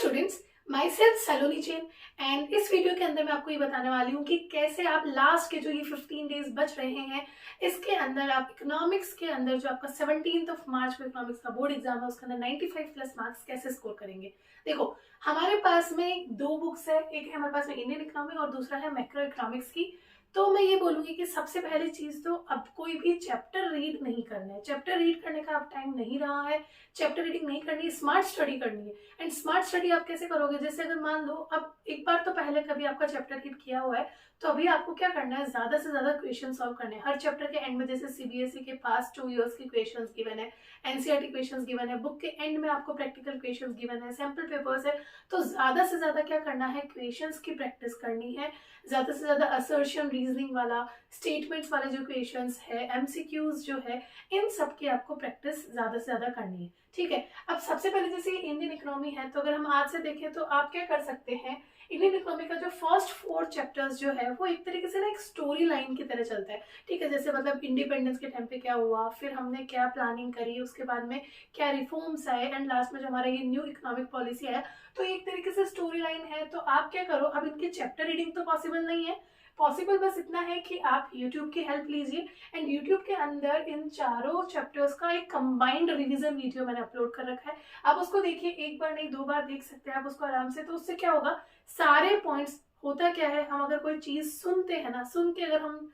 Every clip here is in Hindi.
Students, my self Saloni Jain and इस वीडियो के अंदर मैं आपको ये बताने वाली हूँ कि कैसे आप लास्ट के जो ये 15 डेज बच रहे हैं इसके अंदर आप इकोनॉमिक्स के अंदर जो आपका 17 मार्च को इकोनॉमिक्स का बोर्ड एग्जाम है उसके अंदर 95 प्लस मार्क्स कैसे स्कोर करेंगे। देखो, हमारे पास में दो बुक्स है, एक है हमारे पास में इंडियन इकोनॉमी और दूसरा है मैक्रो इकोनॉमिक्स की। तो मैं ये बोलूंगी कि सबसे पहली चीज तो अब कोई भी चैप्टर रीड नहीं करना है। चैप्टर रीड करने का अब टाइम नहीं रहा है। चैप्टर रीडिंग नहीं करनी है, स्मार्ट स्टडी करनी है। एंड स्मार्ट स्टडी आप कैसे करोगे? जैसे अगर मान लो अब एक बार तो पहले कभी आपका चैप्टर रीड किया हुआ है तो अभी आपको क्या करना है, ज्यादा से ज्यादा क्वेश्चन सॉल्व करने हैं हर चैप्टर के एंड में। जैसे सीबीएसई के पास्ट 2 ईयर्स की क्वेश्चंस गिवन है, एनसीईआरटी क्वेश्चंस गिवन है, बुक के एंड में आपको प्रैक्टिकल क्वेश्चंस गिवन है, सैंपल पेपर्स है। तो ज्यादा से ज्यादा क्या करना है, क्वेश्चंस की प्रैक्टिस करनी है। ज्यादा से ज्यादा असर्शन रीजनिंग वाला, स्टेटमेंट्स वाले जो क्वेश्चंस है, एमसीक्यूज जो है, इन सब की आपको प्रैक्टिस ज्यादा से ज्यादा करनी है। ठीक है, अब सबसे पहले जैसे इंडियन इकोनॉमी है तो अगर हम आज से देखें तो आप क्या कर सकते हैं, इंडियन इकोनॉमी का जो फर्स्ट 4 चैप्टर्स जो है वो एक तरीके से ना एक स्टोरी लाइन की तरह चलता है। ठीक है, जैसे मतलब इंडिपेंडेंस के टाइम पे क्या हुआ, फिर हमने क्या प्लानिंग करी, उसके बाद में क्या रिफॉर्म्स आए, एंड लास्ट में जो हमारा ये न्यू इकोनॉमिक पॉलिसी आया। तो एक तरीके से स्टोरी लाइन है। तो आप क्या करो, अब इनकी चैप्टर रीडिंग तो पॉसिबल नहीं है। पॉसिबल बस इतना है कि आप YouTube की हेल्प लीजिए एंड YouTube के अंदर इन चारों चैप्टर्स का एक कंबाइंड रिवीजन वीडियो मैंने अपलोड कर रखा है। आप उसको देखिए, एक बार नहीं 2 बार देख सकते हैं आप उसको आराम से। तो उससे क्या होगा, सारे पॉइंट्स, होता क्या है, हम अगर कोई चीज सुनते हैं ना, सुन के अगर हम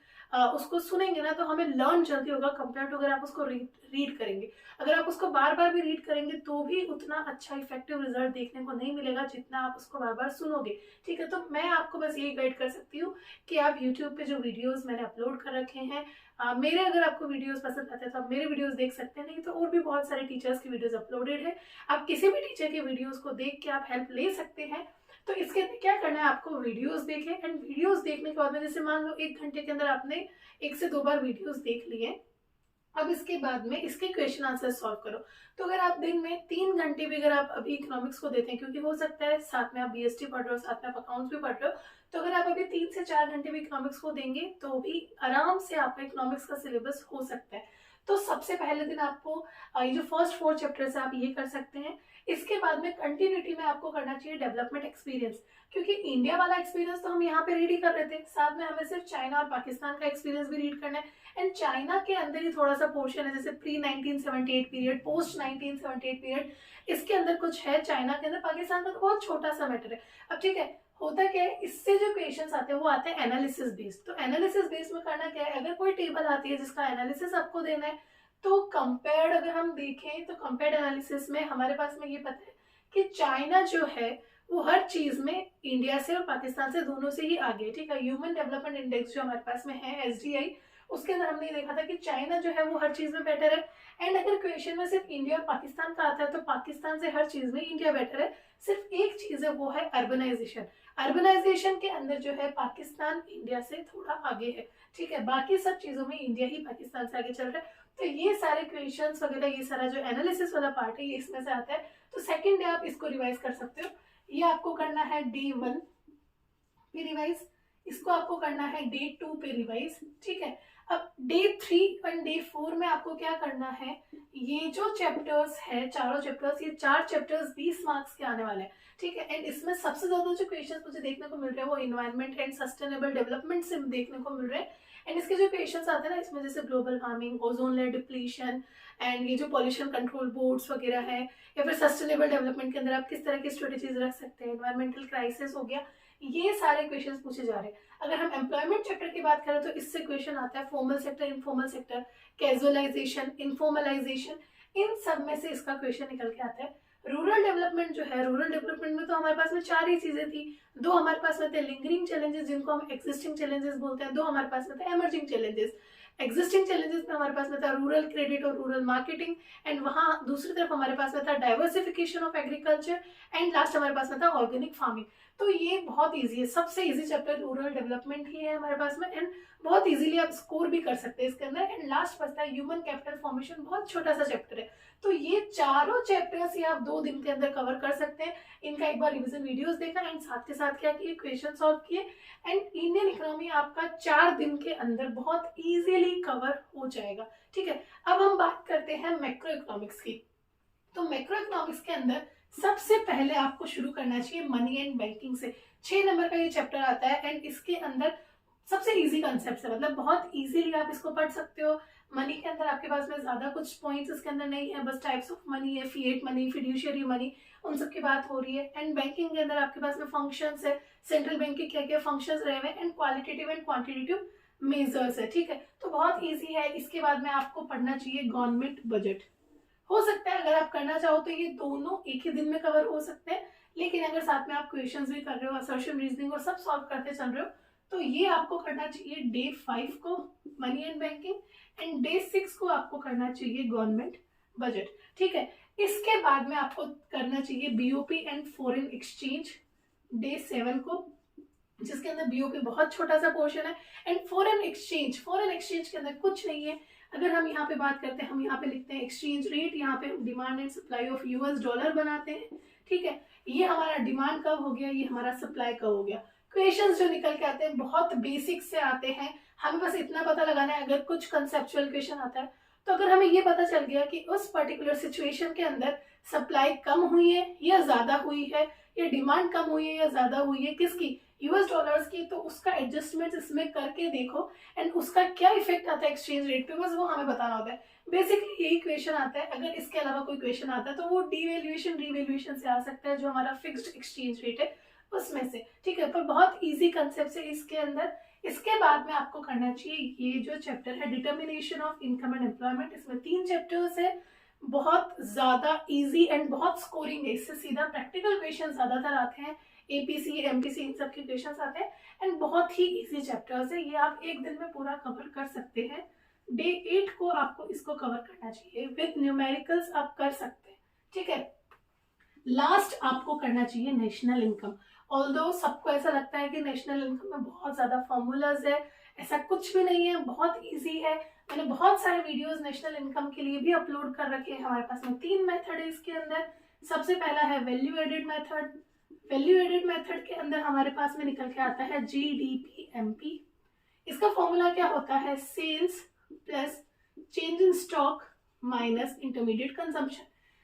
उसको सुनेंगे ना तो हमें लर्न जल्दी होगा कंपेयर टू अगर आप उसको रीड करेंगे। अगर आप उसको बार बार भी रीड करेंगे तो भी उतना अच्छा इफेक्टिव रिजल्ट देखने को नहीं मिलेगा जितना आप उसको बार बार सुनोगे। ठीक है, तो मैं आपको बस यही गाइड कर सकती हूँ कि आप YouTube पे जो वीडियोस मैंने अपलोड कर रखे हैं, मेरे अगर आपको वीडियोस पसंद आते हैं तो आप मेरे वीडियोस देख सकते हैं। नहीं तो और भी बहुत सारे टीचर्स की वीडियोस अपलोडेड है, आप किसी भी टीचर के वीडियोस को देख के आप हेल्प ले सकते हैं। तो इसके अंदर क्या करना है, आपको वीडियोस देखें एंड वीडियोस देखने के बाद में जैसे मान लो 1 घंटे के अंदर आपने 1 से 2 बार वीडियोस देख लिए, अब इसके बाद में इसके क्वेश्चन आंसर सॉल्व करो। तो अगर आप दिन में 3 घंटे भी अगर आप अभी इकोनॉमिक्स को देते हैं, क्योंकि हो सकता है साथ में आप बीएसटी पढ़ रहे हो, साथ में आप अकाउंट्स भी पढ़ रहे हो, तो अगर आप अभी 3 से 4 घंटे भी इकोनॉमिक्स को देंगे तो भी आराम से आपका इकोनॉमिक्स का सिलेबस हो सकता है। तो सबसे पहले दिन आपको ये जो फर्स्ट 4 चैप्टर्स है आप ये कर सकते हैं। इसके बाद में कंटिन्यूटी में आपको करना चाहिए डेवलपमेंट एक्सपीरियंस, क्योंकि इंडिया वाला एक्सपीरियंस तो हम यहाँ पे रीड ही कर रहे थे, साथ में हमें सिर्फ चाइना और पाकिस्तान का एक्सपीरियंस भी रीड करना है। एंड चाइना के अंदर ही थोड़ा सा पोर्शन है, जैसे प्री 1978 पीरियड, पोस्ट 1978 पीरियड, इसके अंदर कुछ है चाइना के अंदर। पाकिस्तान का तो बहुत छोटा सा मैटर है। अब ठीक है, होता क्या है, इससे जो क्वेश्चंस आते हैं वो आते हैं एनालिसिस बेस्ड। तो एनालिसिस बेस्ड में करना क्या है, अगर कोई टेबल आती है जिसका एनालिसिस आपको देना है तो कंपेयर्ड अगर हम देखें तो कंपेयर्ड एनालिसिस में हमारे पास में ये पता है कि चाइना जो है वो हर चीज में इंडिया से और पाकिस्तान से दोनों से ही आगे है। ठीक है, ह्यूमन डेवलपमेंट इंडेक्स जो हमारे पास में है एसडीआई, उसके अंदर हमने देखा था कि चाइना जो है वो हर चीज में बेटर है। एंड अगर क्वेश्चन में सिर्फ इंडिया और पाकिस्तान का आता है तो पाकिस्तान से हर चीज में इंडिया बेटर है। सिर्फ एक चीज है, वो है अर्बनाइजेशन। अर्बनाइजेशन के अंदर जो है पाकिस्तान इंडिया से थोड़ा आगे है। ठीक है, बाकी सब चीजों में इंडिया ही पाकिस्तान से आगे चल रहा है। तो ये सारे क्वेश्चंस वगैरह, ये सारा जो एनालिसिस वाला पार्ट है ये इसमें से आता है। तो सेकंड डे आप इसको रिवाइज कर सकते हो। ये आपको करना है डे 1 पे रिवाइज, इसको आपको करना है डे 2 पे रिवाइज। ठीक है, अब डे 3 और डे 4 में आपको क्या करना है, ये जो चैप्टर्स है, चारों चैप्टर्स, ये 4 चैप्टर्स 20 मार्क्स के आने वाले हैं। ठीक है, एंड इसमें सबसे ज्यादा जो क्वेश्चंस मुझे देखने को मिल रहे हैं वो इन्वायरमेंट एंड सस्टेनेबल डेवलपमेंट से देखने को मिल रहे हैं। एंड इसके जो क्वेश्चंस आते हैं ना, इसमें जैसे global warming, ozone layer depletion, and ये जो पॉल्यूशन कंट्रोल बोर्ड्स वगैरह है, या फिर सस्टेनेबल डेवलपमेंट के अंदर आप किस तरह की स्ट्रेटेजीज रख सकते हैं, एनवायरमेंटल क्राइसिस हो गया, ये सारे क्वेश्चंस पूछे जा रहे हैं। अगर हम एम्प्लॉयमेंट चैप्टर की बात करें तो इससे क्वेश्चन आता है formal sector, informal sector, casualisation, informalisation, इन सब में से इसका क्वेश्चन निकल के आता है। रूरल डेवलपमेंट जो है, रूरल डेवलपमेंट में तो हमारे पास में 4 ही चीजें थी। 2 हमारे पास में थे लिंगरिंग चैलेंजेस जिनको हम एक्सिस्टिंग चैलेंजेस बोलते हैं, 2 हमारे पास में थे एमर्जिंग चैलेंजेस। एक्सिस्टिंग चैलेंजेस में हमारे पास में था रूरल क्रेडिट और रूरल मार्केटिंग, एंड वहां दूसरी तरफ हमारे पास में था diversification of agriculture, and last हमारे पास में था ऑर्गेनिक फार्मिंग। तो ये बहुत इजी है, सबसे इजी चैप्टर रूरल डेवलपमेंट ही है हमारे पास में, एंड बहुत इजीली आप स्कोर भी कर सकते हैं इसके अंदर। एंड लास्ट बचता है ह्यूमन कैपिटल फॉर्मेशन, बहुत छोटा सा चैप्टर है। तो ये चारों चैप्टर्स ही आप 2 दिन के अंदर कवर कर सकते हैं। इनका एक बार रिविजन वीडियोस देखा एंड साथ के साथ क्या किए, क्वेश्चन सॉल्व किए, एंड इंडियन इकोनॉमी आपका 4 दिन के अंदर बहुत इजीली कवर हो जाएगा। ठीक है, अब हम बात करते हैं मैक्रो इकोनॉमिक्स की। तो मैक्रो इकोनॉमिक्स के अंदर सबसे पहले आपको शुरू करना चाहिए मनी एंड बैंकिंग से। 6 नंबर का ये चैप्टर आता है एंड इसके अंदर सबसे इजी कॉन्सेप्ट है, मतलब बहुत इजीली आप इसको पढ़ सकते हो। मनी के अंदर आपके पास में ज्यादा कुछ पॉइंट्स इसके अंदर नहीं है, बस टाइप्स ऑफ मनी है, फिएट मनी, फिड्यूशियरी मनी, उन सब की बात हो रही है। एंड बैंकिंग के अंदर आपके पास में फंक्शंस है, सेंट्रल बैंक के क्या क्या फंक्शंस रहे हुए, and qualitative and quantitative measures है, ठीक है। तो बहुत इजी है। इसके बाद में आपको पढ़ना चाहिए गवर्नमेंट बजट। हो सकता है अगर आप करना चाहो तो ये दोनों एक ही दिन में कवर हो सकते हैं, लेकिन अगर साथ में आप क्वेश्चंस भी कर रहे हो, असर्शन रीजनिंग और सब सॉल्व करते चल रहे हो, तो ये आपको करना चाहिए डे 5 को money and banking, and day 6 को आपको करना चाहिए गवर्नमेंट बजट, ठीक है। इसके बाद में आपको करना चाहिए BOP and foreign exchange day 7 को, जिसके अंदर बीओपी बहुत छोटा सा पोर्शन है, एंड फॉरेन एक्सचेंज के अंदर कुछ नहीं है। अगर हम यहाँ पे बात करते हैं, हम यहाँ पे लिखते हैं एक्सचेंज रेट, यहाँ पे हम demand and supply of US dollar बनाते हैं, ठीक है। ये हमारा डिमांड कब हो गया, ये हमारा सप्लाई कब हो गया। क्वेश्चंस जो निकल के आते हैं बहुत बेसिक से आते हैं, हमें बस इतना पता लगाना है। अगर कुछ कंसेप्चुअल क्वेश्चन आता है तो अगर हमें ये पता चल गया कि उस पर्टिकुलर सिचुएशन के अंदर सप्लाई कम हुई है या ज्यादा हुई है, या डिमांड कम हुई है या ज्यादा हुई है, किसकी, यूएस डॉलर्स की, तो उसका एडजस्टमेंट इसमें करके देखो एंड उसका क्या इफेक्ट आता है एक्सचेंज रेट पे, बस वो हमें बताना होता है। बेसिकली यही क्वेश्चन आता है। अगर इसके अलावा कोई क्वेश्चन आता है तो वो डिवेल्यूएशन रिवेल्यूएशन से आ सकता है, जो हमारा फिक्स्ड एक्सचेंज रेट है उसमें से, ठीक है। पर बहुत इजी कंसेप्ट है इसके अंदर। इसके बाद में आपको करना चाहिए ये जो चैप्टर है determination of income and employment. इसमें 3 चैप्टर्स है, बहुत ज्यादा इजी एंड बहुत स्कोरिंग है। इससे सीधा प्रैक्टिकल क्वेश्चन ज्यादातर आते हैं, एपीसी एमपीसी इन सब के क्वेश्चंस आते हैं, एंड बहुत ही इजी चैप्टर्स है। ये आप एक दिन में पूरा कवर कर सकते हैं। डे 8 को आपको इसको कवर करना चाहिए, विद न्यूमेरिकल्स आप कर सकते हैं, ठीक है। लास्ट आपको करना चाहिए नेशनल इनकम। ऑल्दो सबको ऐसा लगता है कि नेशनल इनकम में बहुत ज्यादा फॉर्मूलाज है, ऐसा कुछ भी नहीं है, बहुत इजी है। मैंने बहुत सारे वीडियोस नेशनल इनकम के लिए भी अपलोड कर रखे हैं। हमारे पास में 3 मेथड है इसके अंदर। सबसे पहला है value added method. Value added method के अंदर हमारे पास में निकल के आता है GDP-MP। इसका फॉर्मूला क्या होता है, sales plus change in stock minus intermediate consumption.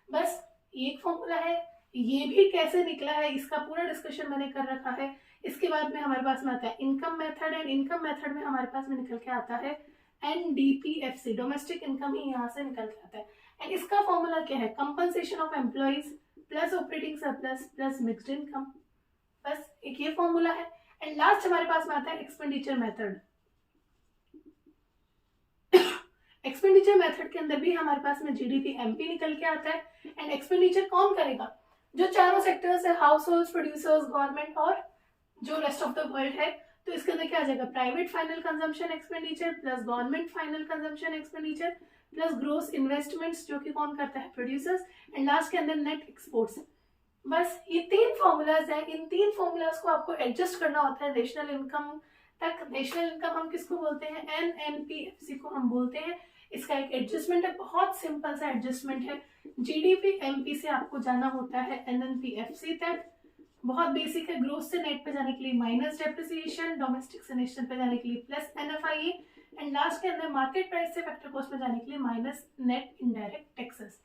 बस ये एक फॉर्मूला है। ये भी कैसे निकला है इसका पूरा डिस्कशन मैंने कर रखा है। इसके बाद में हमारे पास में आता है income method, and income method में हमारे पास में निकल के आता है NDPFC, डोमेस्टिक इनकम ही यहाँ से निकल के आता है। एंड इसका फॉर्मूला क्या है, compensation of employees plus operating surplus plus mixed income. बस एक ये फॉर्मूला है। एंड लास्ट हमारे पास में आता है एक्सपेंडिचर मेथड। एक्सपेंडिचर मेथड के अंदर भी हमारे पास में GDP-MP निकल के आता है। एंड एक्सपेंडिचर कौन करेगा, जो चारों सेक्टर्स है, हाउस होल्ड, प्रोड्यूसर्स, गवर्नमेंट और जो रेस्ट ऑफ द वर्ल्ड है। तो इसके अंदर क्या आ जाएगा, private final consumption expenditure plus government final consumption expenditure plus gross investments, जो कि कौन करता है, प्रोड्यूसर्स, एंड लास्ट के अंदर नेट एक्सपोर्ट्स। बस ये 3 फॉर्मूलाज हैं। इन 3 फॉर्मूलाज को आपको एडजस्ट करना होता है नेशनल इनकम तक। नेशनल इनकम हम किसको बोलते हैं, NNPFC को हम बोलते हैं। इसका एक एडजस्टमेंट है, बहुत सिंपल सा एडजस्टमेंट है। GDP-MP से आपको जाना होता है NNPFC तक, बहुत बेसिक है। ग्रोथ से नेट पे जाने के लिए माइनस डेप्रिसिएशन, डोमेस्टिक से नेशनल पे जाने के लिए प्लस NFIE, एंड लास्ट के अंदर मार्केट प्राइस से फैक्टर कॉस्ट में जाने के लिए minus net indirect taxes.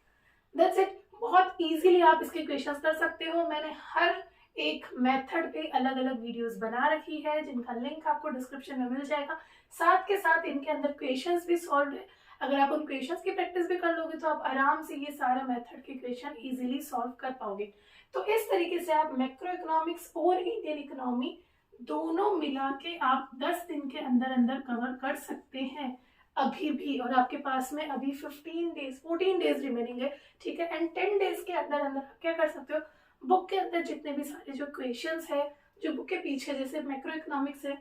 That's it. बहुत इजीली आप इसके क्वेश्चंस कर सकते हो। मैंने हर एक मेथड पे अलग अलग वीडियोस बना रखी है, जिनका लिंक आपको डिस्क्रिप्शन में मिल जाएगा। साथ के साथ इनके अंदर क्वेश्चंस भी सॉल्व है। अगर आप उन क्वेश्चंस की प्रैक्टिस भी कर लोगे तो आप आराम से ये सारे मेथड के क्वेश्चन इजीली सॉल्व कर पाओगे। तो इस तरीके से आप मैक्रो इकोनॉमिक्स और इंडियन इकोनॉमी दोनों मिला के आप 10 दिन के अंदर अंदर कवर कर सकते हैं अभी भी। और आपके पास में अभी 14 डेज रिमेनिंग है, ठीक है। एंड 10 डेज के अंदर अंदर आप क्या कर सकते हो, बुक के अंदर जितने भी सारे जो क्वेश्चंस है, जो बुक के पीछे, जैसे मैक्रो इकोनॉमिक्स है,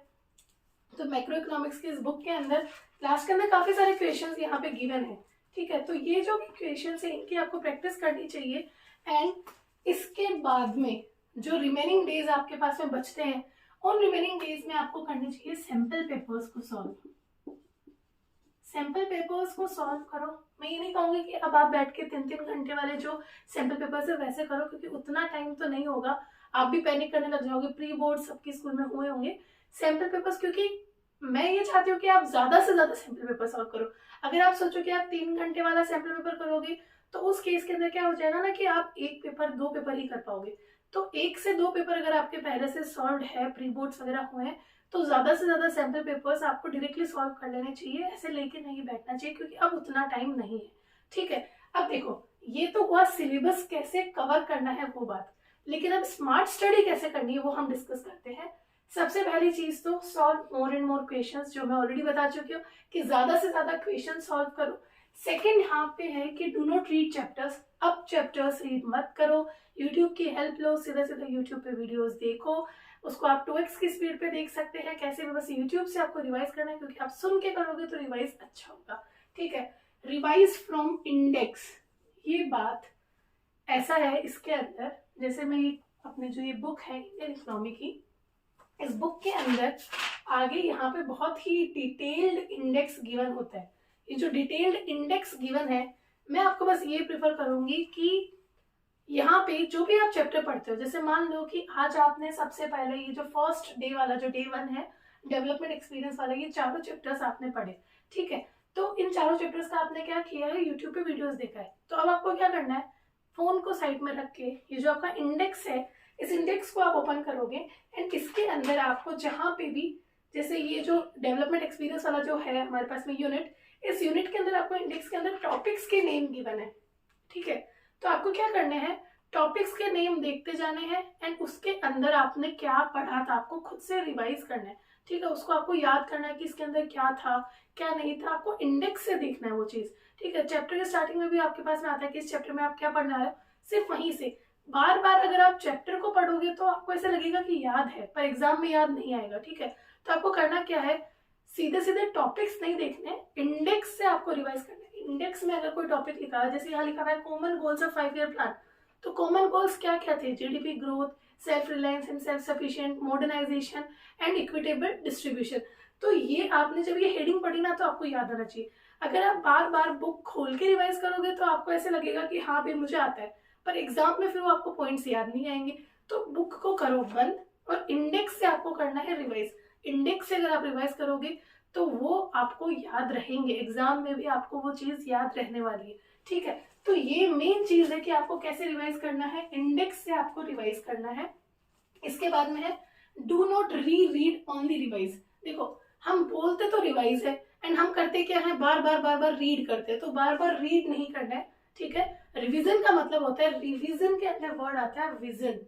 तो मैक्रो इकोनॉमिक्स की इस बुक के अंदर क्लास के अंदर काफी सारे क्वेश्चंस यहाँ पे गिवन है, ठीक है। तो ये जो क्वेश्चंस है इनकी आपको प्रैक्टिस करनी चाहिए। एंड इसके बाद में जो रिमेनिंग डेज आपके पास में बचते हैं, उन रिमेनिंग डेज में आपको करनी चाहिए सैंपल पेपर्स को सॉल्व। सैंपल पेपर्स को सॉल्व करो। मैं ये नहीं कहूंगी कि अब आप बैठ के 3-3 घंटे वाले जो सैंपल पेपर्स है वैसे करो, क्योंकि उतना टाइम तो नहीं होगा, आप भी पैनिक करने लग जाओगे। प्री बोर्ड सबके स्कूल में हुए होंगे सैंपल पेपर्स, क्योंकि मैं ये चाहती हूँ कि आप ज्यादा से ज्यादा सैंपल पेपर सॉल्व करो। अगर आप सोचो कि आप 3 घंटे वाला सैंपल पेपर करोगे तो उस केस के अंदर क्या हो जाएगा ना कि आप एक पेपर 2 पेपर ही कर पाओगे। तो 1 से 2 पेपर अगर आपके पहले से सॉल्व है, प्री बोर्ड्स वगैरह हुए हैं, तो ज्यादा से ज्यादा सैम्पल पेपर्स आपको डायरेक्टली सॉल्व कर लेने चाहिए, ऐसे लेके नहीं बैठना चाहिए क्योंकि अब उतना टाइम नहीं है। ठीक है, अब देखो ये तो हुआ सिलेबस कैसे कवर करना है वो बात, लेकिन अब स्मार्ट स्टडी कैसे करनी है वो हम डिस्कस करते हैं। सबसे पहली चीज तो solve more and more questions, जो मैं ऑलरेडी बता चुकी हूँ कि ज्यादा से ज्यादा क्वेश्चन सॉल्व करो। सेकेंड यहाँ पे है कि डू नॉट रीड चैप्टर्स, अब चैप्टर्स रीड मत करो, यूट्यूब की हेल्प लो, सीधा सीधा यूट्यूब पे वीडियोस देखो, उसको आप 2x की स्पीड पे देख सकते हैं, कैसे भी बस यूट्यूब से आपको रिवाइज करना है क्योंकि आप सुन के करोगे तो रिवाइज अच्छा होगा। ठीक है, रिवाइज फ्रॉम इंडेक्स, ये बात ऐसा है इसके अंदर, जैसे मैं अपने जो ये बुक है इंडियन इकोनॉमी की, इस बुक के अंदर आगे यहाँ पे बहुत ही डिटेल्ड इंडेक्स गिवन होता है। ये जो डिटेल्ड इंडेक्स गिवन है, मैं आपको बस ये प्रेफर करूंगी कि यहाँ पे जो भी आप चैप्टर पढ़ते हो, जैसे मान लो कि आज आपने सबसे पहले ये जो फर्स्ट डे वाला जो डे 1 है डेवलपमेंट एक्सपीरियंस वाला, ये चारों चैप्टर्स आपने पढ़े। ठीक है, तो इन चारों चैप्टर्स का आपने क्या किया है, यूट्यूब पे वीडियोस देखा है। तो अब आपको क्या करना है, फोन को साइड में रख के ये जो आपका इंडेक्स है, इस इंडेक्स को आप ओपन करोगे एंड इसके अंदर आपको जहां पे भी, जैसे ये जो डेवलपमेंट एक्सपीरियंस वाला जो है हमारे पास में यूनिट, इस यूनिट के अंदर आपको इंडेक्स के अंदर टॉपिक्स के नेम गिवन है। ठीक है, तो आपको क्या करने हैं, टॉपिक्स के नेम देखते जाने हैं एंड उसके अंदर आपने क्या पढ़ा था आपको खुद से रिवाइज करना है। ठीक है, उसको आपको याद करना है कि इसके अंदर क्या था क्या नहीं था, आपको इंडेक्स से देखना है वो चीज। ठीक है, चैप्टर के स्टार्टिंग में भी आपके पास में आता है कि इस चैप्टर में आप क्या पढ़ने वाले हो, सिर्फ वहीं से बार बार अगर आप चैप्टर को पढ़ोगे तो आपको ऐसा लगेगा कि याद है, पर एग्जाम में याद नहीं आएगा। ठीक है, तो आपको करना क्या है, सीधे सीधे टॉपिक्स नहीं देखने, इंडेक्स से आपको रिवाइज करना है। इंडेक्स में अगर कोई टॉपिक लिखा है, जैसे यहाँ लिखा हुआ है common goals of 5 year plan, तो कॉमन गोल्स क्या क्या थे, GDP growth, self reliance and self sufficient, modernisation and equitable distribution. तो ये आपने जब ये हेडिंग पढ़ी ना तो आपको याद आना चाहिए। अगर आप बार बार बुक खोल के रिवाइज करोगे तो आपको ऐसे लगेगा कि हाँ भाई मुझे आता है, पर एग्जाम में फिर वो आपको पॉइंट्स याद नहीं आएंगे। तो बुक को करो बंद और इंडेक्स से आपको करना है रिवाइज। इंडेक्स से अगर आप रिवाइज करोगे तो वो आपको याद रहेंगे, एग्जाम में भी आपको वो चीज याद रहने वाली है। ठीक है, तो ये मेन चीज है कि आपको कैसे रिवाइज करना है, इंडेक्स से आपको रिवाइज करना है। इसके बाद में है डू नॉट री रीड ओनली रिवाइज। देखो हम बोलते तो रिवाइज है एंड हम करते क्या है, बार बार रीड करते हैं, तो बार बार रीड नहीं करना है। ठीक है, रिवीजन का मतलब होता है, रिवीजन के अंदर वर्ड आता है विजन।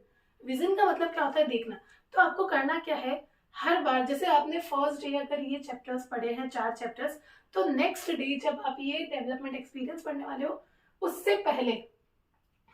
विजन का मतलब क्या होता है, देखना। तो आपको करना क्या है, हर बार जैसे आपने फर्स्ट डे अगर ये चैप्टर्स पढ़े हैं 4 चैप्टर्स, तो नेक्स्ट डे जब आप ये डेवलपमेंट एक्सपीरियंस पढ़ने वाले हो उससे पहले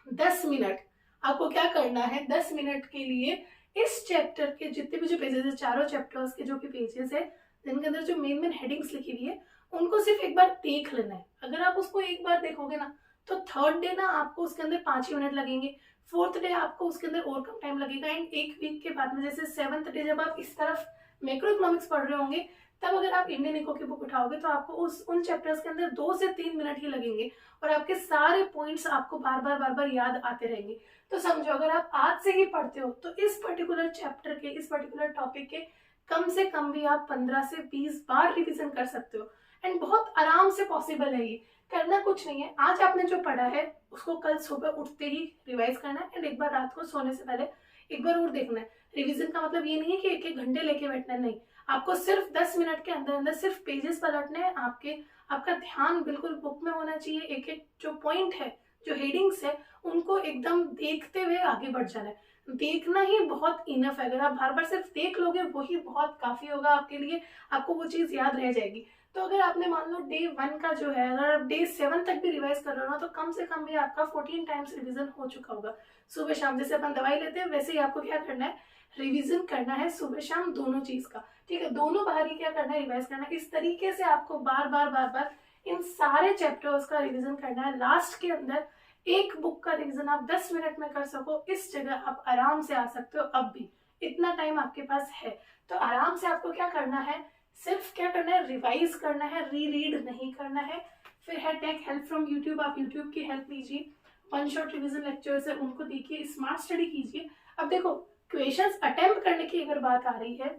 10 मिनट आपको क्या करना है, 10 मिनट के लिए इस चैप्टर के जितने भी जो पेजेस है, चारों चैप्टर्स के जो भी पेजेस है जिनके अंदर जो मेन मेन हेडिंग्स लिखी हुई है, उनको सिर्फ एक बार देख लेना है। अगर आप उसको एक बार देखोगे ना तो थर्ड डे ना आपको उसके अंदर 5 ही मिनट लगेंगे, फोर्थ डे आपको उसके अंदर और कम टाइम लगेगा एंड एक वीक के बाद में जैसे 7th डे जब आप इस तरफ मैक्रो इकोनॉमिक्स पढ़ रहे होंगे, तब अगर आप इंडियन इको की बुक उठाओगे तो आपको उन चैप्टर्स के अंदर 2 से 3 मिनट ही लगेंगे और आपके सारे पॉइंट्स आपको बार बार याद आते रहेंगे। तो समझो अगर आप आज से ही पढ़ते हो तो इस पर्टिकुलर चैप्टर के, इस पर्टिकुलर टॉपिक के कम से कम भी आप 15 से 20 बार रिवीजन कर सकते हो एंड बहुत आराम से पॉसिबल है। ये करना कुछ नहीं है, आज आपने जो पढ़ा है उसको कल सुबह उठते ही रिवाइज करना है एंड एक बार रात को सोने से पहले एक बार और देखना है। रिवीजन का मतलब ये नहीं है कि 1-1 घंटे लेके बैठना है, नहीं, आपको सिर्फ 10 मिनट के अंदर अंदर सिर्फ पेजेस पलटने हैं। आपका ध्यान बिल्कुल बुक में होना चाहिए, एक एक जो पॉइंट है, जो हेडिंग्स है, उनको एकदम देखते हुए आगे बढ़ जाना है। देखना ही बहुत इनफ है, अगर आप बार बार सिर्फ देख लोगे वही बहुत काफी होगा आपके लिए, आपको वो चीज याद रह जाएगी। तो अगर आपने मान लो डे 1 का जो है, अगर आप डे 7 तक भी रिवाइज कर रहे हो ना, तो कम से कम भी आपका 14 टाइम्स रिवीजन हो चुका होगा। सुबह शाम जैसे अपन दवाई लेते हैं वैसे ही आपको क्या करना है, रिवीजन करना है सुबह शाम दोनों चीज का। ठीक है, दोनों बार ही क्या करना है, रिवाइज करना है। इस तरीके से आपको बार बार इन सारे चैप्टर्स का रिवीजन करना है। लास्ट के अंदर एक बुक का रिवीजन आप 10 मिनट में कर सको, इस जगह आप आराम से आ सकते हो। अब भी इतना टाइम आपके पास है तो आराम से आपको क्या करना है, सिर्फ क्या करना है, रिवाइज करना है, री रीड नहीं करना है। फिर है टेक हेल्प फ्रॉम यूट्यूब, आप यूट्यूब की हेल्प लीजिए, 1 शॉट रिवीजन लेक्चर्स है उनको देखिए, स्मार्ट स्टडी कीजिए। अब देखो क्वेश्चंस अटेम्प्ट करने की अगर बात आ रही है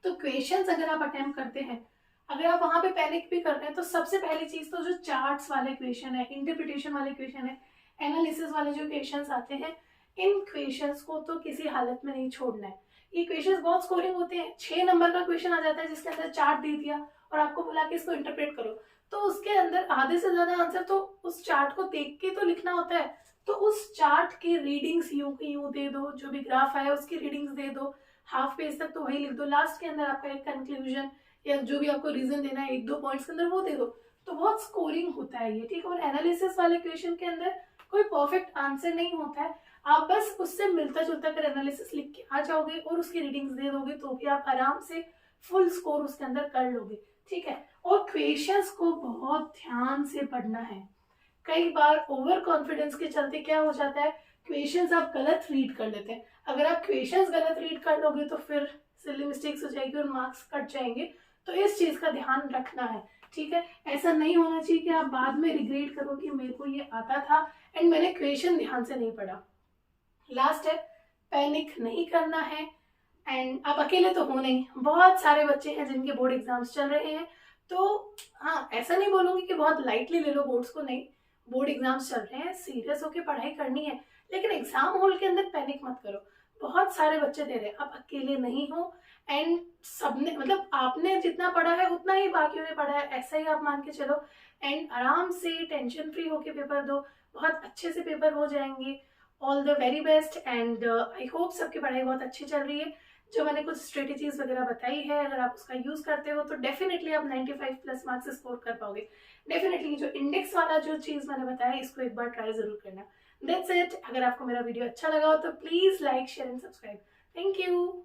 तो क्वेश्चंस अगर आप अटेम्प्ट करते हैं, अगर आप वहां पे पैनिक भी कर रहे हैं तो सबसे पहली चीज तो जो चार्ट्स वाले क्वेश्चन है, इंटरप्रिटेशन वाले क्वेश्चन है, एनालिसिस वाले जो क्वेश्चंस आते हैं, इन क्वेश्चंस को तो किसी हालत में नहीं छोड़ना है। ये क्वेश्चंस बहुत स्कोरिंग होते हैं। 6 नंबर का क्वेश्चन आ जाता है जिसके अंदर चार्ट दे दिया और आपको बोला कि इसको इंटरप्रेट करो, तो उसके अंदर आधे से ज्यादा आंसर तो उस चार्ट को देख के तो लिखना होता है। तो उस चार्ट की रीडिंग्स यूं की यूं दे दो, जो भी ग्राफ आया उसकी रीडिंग्स दे दो, हाफ पेज तक तो वही लिख दो, लास्ट के अंदर आपका एक कंक्लूजन या जो भी आपको रीजन देना है 1-2 पॉइंट्स के अंदर वो दे दो। तो बहुत स्कोरिंग होता है ये, ठीक है। और एनालिसिस वाले क्वेश्चन के अंदर कोई परफेक्ट आंसर नहीं होता है, आप बस उससे मिलता जुलता कर एनालिसिस लिख के आ जाओगे और उसकी रीडिंग्स दे दोगे तो भी आप आराम से फुल स्कोर उसके अंदर कर लोगे, ठीक है। और क्वेश्चंस को बहुत ध्यान से पढ़ना है। कई बार ओवर कॉन्फिडेंस के चलते क्या हो जाता है, क्वेश्चंस आप गलत रीड कर लेते हैं। अगर आप क्वेश्चंस गलत रीड कर लोगे तो फिर सिली मिस्टेक्स हो जाएगी और मार्क्स कट जाएंगे। तो इस चीज का ध्यान रखना है, ठीक है। ऐसा नहीं होना चाहिए कि आप बाद में रिग्रेट करो कि मेरे को ये आता था एंड मैंने क्वेश्चन ध्यान से नहीं पढ़ा। लास्ट है, पैनिक नहीं करना है। एंड आप अकेले तो हो नहीं, बहुत सारे बच्चे हैं जिनके बोर्ड एग्जाम्स चल रहे हैं। तो हाँ, ऐसा नहीं बोलूंगी कि बहुत लाइटली ले लो बोर्ड्स को, नहीं, बोर्ड एग्जाम्स चल रहे हैं, सीरियस होकर पढ़ाई करनी है, लेकिन एग्जाम हॉल के अंदर पैनिक मत करो। बहुत सारे बच्चे दे रहे हैं, आप अकेले नहीं हो। एंड सबने, मतलब आपने जितना पढ़ा है उतना ही बाकियों ने पढ़ा है, ऐसा ही आप मान के चलो। एंड आराम से टेंशन फ्री होके पेपर दो, बहुत अच्छे से पेपर हो जाएंगे। All the very best and I hope सबकी पढ़ाई बहुत अच्छी चल रही है। जो मैंने कुछ स्ट्रेटेजीज वगैरह बताई है, अगर आप उसका यूज करते हो तो डेफिनेटली आप 95+ मार्क्स स्कोर कर पाओगे। डेफिनेटली जो इंडेक्स वाला जो चीज मैंने बताया, इसको एक बार ट्राई जरूर करना। That's it. अगर आपको मेरा वीडियो अच्छा लगा हो तो please like, share and subscribe. Thank you.